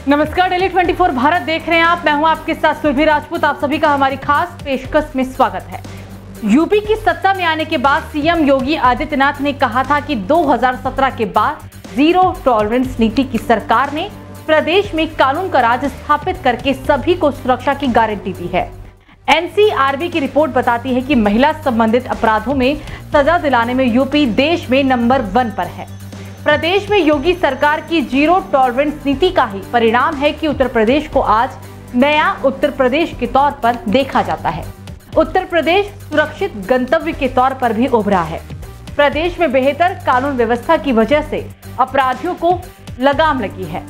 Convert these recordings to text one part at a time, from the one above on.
नमस्कार, डेली 24 भारत देख रहे हैं आप। मैं हूं आपके साथ सुरभि राजपूत। आप सभी का हमारी खास पेशकश में स्वागत है। यूपी की सत्ता में आने के बाद सीएम योगी आदित्यनाथ ने कहा था कि 2017 के बाद जीरो टॉलरेंस नीति की सरकार ने प्रदेश में कानून का राज स्थापित करके सभी को सुरक्षा की गारंटी दी है। एनसीआरबी की रिपोर्ट बताती है कि महिला संबंधित अपराधों में सजा दिलाने में यूपी देश में नंबर 1 पर है। प्रदेश में योगी सरकार की जीरो टॉलरेंस नीति का ही परिणाम है कि उत्तर प्रदेश को आज नया उत्तर प्रदेश के तौर पर देखा जाता है। उत्तर प्रदेश सुरक्षित गंतव्य के तौर पर भी उभरा है। प्रदेश में बेहतर कानून व्यवस्था की वजह से अपराधियों को लगाम लगी है।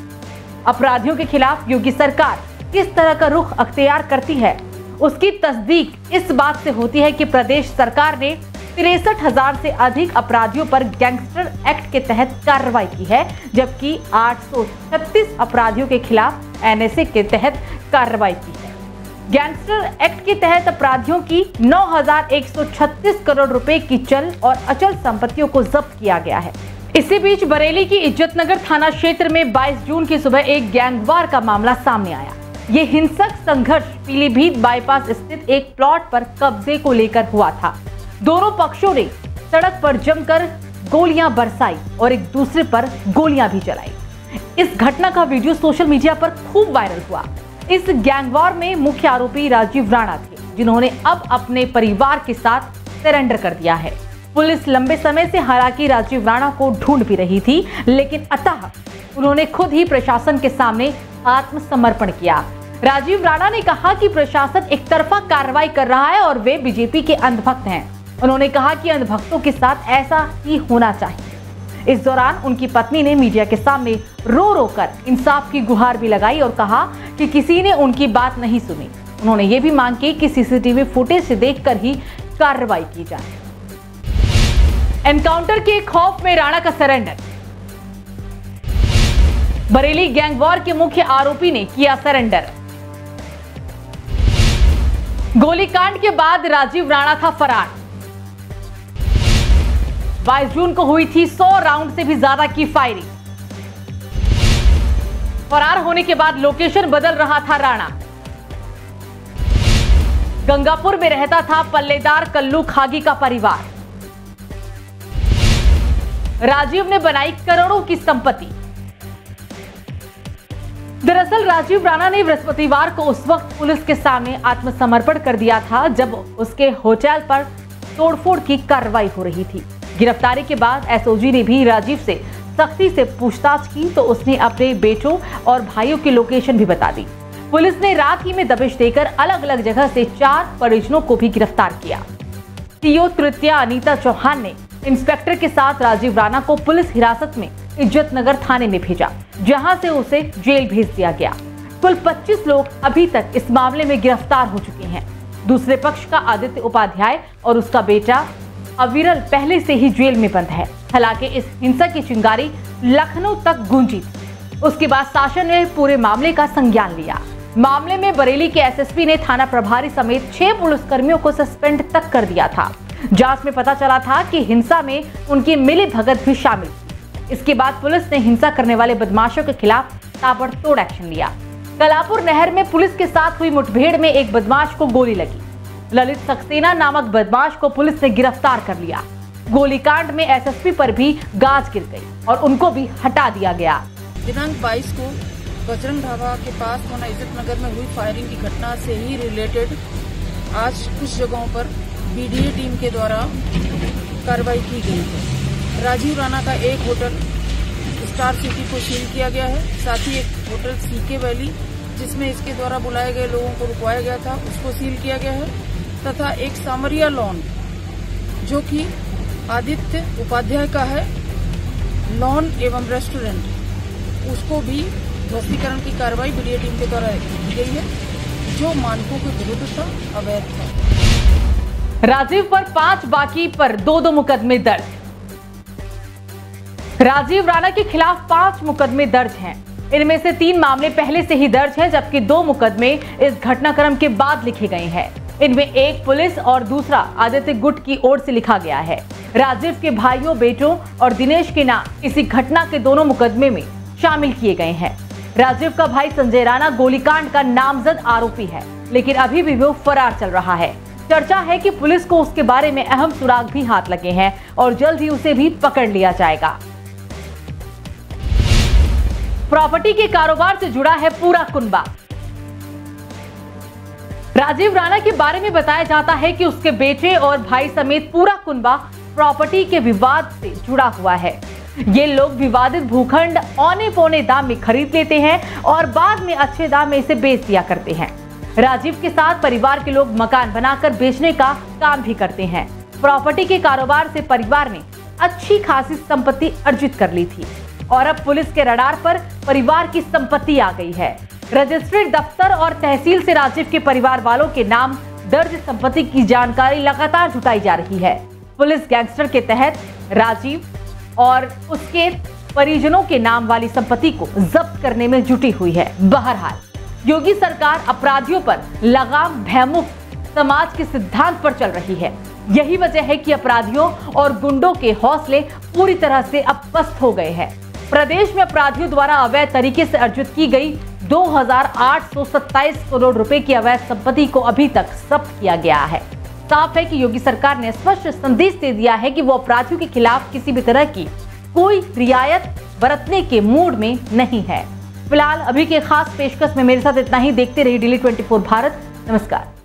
अपराधियों के खिलाफ योगी सरकार किस तरह का रुख अख्तियार करती है, उसकी तस्दीक इस बात से होती है कि प्रदेश सरकार ने 63,000 से अधिक अपराधियों पर गैंगस्टर एक्ट के तहत कार्रवाई की है, जबकि 836 अपराधियों के खिलाफ एनएसए के तहत कार्रवाई की है। गैंगस्टर एक्ट के तहत अपराधियों की 9,136 करोड़ रुपए की चल और अचल संपत्तियों को जब्त किया गया है। इसी बीच बरेली की इज्जतनगर थाना क्षेत्र में 22 जून की सुबह एक गैंगवार का मामला सामने आया। ये हिंसक संघर्ष पीलीभीत बाईपास स्थित एक प्लॉट पर कब्जे को लेकर हुआ था। दोनों पक्षों ने सड़क पर जमकर गोलियां बरसाई और एक दूसरे पर गोलियां भी चलाई। इस घटना का वीडियो सोशल मीडिया पर खूब वायरल हुआ। इस गैंगवॉर में मुख्य आरोपी राजीव राणा थे, जिन्होंने अब अपने परिवार के साथ सरेंडर कर दिया है। पुलिस लंबे समय से हालांकि राजीव राणा को ढूंढ भी रही थी, लेकिन अतः उन्होंने खुद ही प्रशासन के सामने आत्मसमर्पण किया। राजीव राणा ने कहा कि प्रशासन एक तरफा कार्रवाई कर रहा है और वे बीजेपी के अंधभक्त हैं। उन्होंने कहा कि अंधभक्तों के साथ ऐसा ही होना चाहिए। इस दौरान उनकी पत्नी ने मीडिया के सामने रो रो कर इंसाफ की गुहार भी लगाई और कहा कि किसी ने उनकी बात नहीं सुनी। उन्होंने ये भी मांग की कि सीसीटीवी फुटेज से देखकर ही कार्रवाई की जाए। एनकाउंटर के खौफ में राणा का सरेंडर। बरेली गैंगवॉर के मुख्य आरोपी ने किया सरेंडर। गोलीकांड के बाद राजीव राणा था फरार। 22 जून को हुई थी 100 राउंड से भी ज्यादा की फायरिंग। फरार होने के बाद लोकेशन बदल रहा था राणा। गंगापुर में रहता था पल्लेदार कल्लू खागी का परिवार। राजीव ने बनाई करोड़ों की संपत्ति। दरअसल राजीव राणा ने बृहस्पतिवार को उस वक्त पुलिस के सामने आत्मसमर्पण कर दिया था जब उसके होटल पर तोड़फोड़ की कार्रवाई हो रही थी। गिरफ्तारी के बाद एसओजी ने भी राजीव से सख्ती से पूछताछ की तो उसने अपने बेटों और भाइयों की लोकेशन भी बता दी। पुलिस ने रात ही में दबिश देकर अलग अलग जगह से 4 परिजनों को भी गिरफ्तार किया। सीओ तृतीया अनीता चौहान ने इंस्पेक्टर के साथ राजीव राणा को पुलिस हिरासत में इज्जतनगर थाने में भेजा, जहां से उसे जेल भेज दिया गया। कुल 25 लोग अभी तक इस मामले में गिरफ्तार हो चुके हैं। दूसरे पक्ष का आदित्य उपाध्याय और उसका बेटा अविरल पहले से ही जेल में बंद है। हालांकि इस हिंसा की चिंगारी लखनऊ तक गूंजी। उसके बाद शासन ने पूरे मामले का संज्ञान लिया। मामले में बरेली के एसएसपी ने थाना प्रभारी समेत 6 पुलिसकर्मियों को सस्पेंड तक कर दिया था। जांच में पता चला था कि हिंसा में उनकी मिलीभगत भी शामिल थी। इसके बाद पुलिस ने हिंसा करने वाले बदमाशों के खिलाफ ताबड़तोड़ एक्शन लिया। कलापुर नहर में पुलिस के साथ हुई मुठभेड़ में एक बदमाश को गोली लगी। ललित सक्सेना नामक बदमाश को पुलिस ने गिरफ्तार कर लिया। गोलीकांड में एसएसपी पर भी गाज गिर गई और उनको भी हटा दिया गया। दिनांक 22 को बजरंग ढाबा के पास थाना इज्जतनगर में हुई फायरिंग की घटना से ही रिलेटेड आज कुछ जगहों पर बीडीए टीम के द्वारा कार्रवाई की गई है। राजीव राणा का एक होटल स्टार सिटी को सील किया गया है, साथ ही एक होटल सीके वैली जिसमें इसके द्वारा बुलाए गए लोगों को रुकवाया गया था उसको सील किया गया है, तथा एक सामरिया लॉन जो कि आदित्य उपाध्याय का है लॉन एवं रेस्टोरेंट, उसको भी ध्वस्तीकरण की कार्रवाई बीडीए टीम के द्वारा की गई है, जो मानकों के विरुद्ध था, अवैध था। राजीव पर 5, बाकी पर 2 मुकदमे दर्ज। राजीव राणा के खिलाफ 5 मुकदमे दर्ज हैं। इनमें से 3 मामले पहले से ही दर्ज हैं, जबकि 2 मुकदमे इस घटनाक्रम के बाद लिखे गए हैं। इनमें एक पुलिस और दूसरा आदित्य गुट की ओर से लिखा गया है। राजीव के भाइयों, बेटों और दिनेश के नाम इसी घटना के दोनों मुकदमे में शामिल किए गए हैं। राजीव का भाई संजय राणा गोलीकांड का नामजद आरोपी है, लेकिन अभी भी वो फरार चल रहा है। चर्चा है कि पुलिस को उसके बारे में अहम सुराग भी हाथ लगे हैं और जल्द ही उसे भी पकड़ लिया जाएगा। प्रॉपर्टी के कारोबार से जुड़ा है पूरा कुनबा। राजीव राणा के बारे में बताया जाता है कि उसके बेटे और भाई समेत पूरा कुनबा प्रॉपर्टी के विवाद से जुड़ा हुआ है। ये लोग विवादित भूखंड औने पौने दाम में खरीद लेते हैं और बाद में अच्छे दाम में इसे बेच दिया करते हैं। राजीव के साथ परिवार के लोग मकान बनाकर बेचने का काम भी करते हैं। प्रॉपर्टी के कारोबार से परिवार ने अच्छी खासी संपत्ति अर्जित कर ली थी और अब पुलिस के रडार पर परिवार की संपत्ति आ गई है। रजिस्ट्रेड दफ्तर और तहसील से राजीव के परिवार वालों के नाम दर्ज संपत्ति की जानकारी लगातार जुटाई जा रही है। पुलिस गैंगस्टर के तहत राजीव और उसके परिजनों के नाम वाली संपत्ति को जब्त करने में जुटी हुई है। बहरहाल योगी सरकार अपराधियों पर लगाम भयमुक्त समाज के सिद्धांत पर चल रही है। यही वजह है कि अपराधियों और गुंडों के हौसले पूरी तरह से अब पस्त हो गए हैं। प्रदेश में अपराधियों द्वारा अवैध तरीके से अर्जित की गई 2827 करोड़ रुपए की अवैध संपत्ति को अभी तक जब्त किया गया है। साफ है कि योगी सरकार ने स्पष्ट संदेश दे दिया है कि वो अपराधियों के खिलाफ किसी भी तरह की कोई रियायत बरतने के मूड में नहीं है। फिलहाल अभी के खास पेशकश में मेरे साथ इतना ही। देखते रहिए Daily 24 भारत। नमस्कार।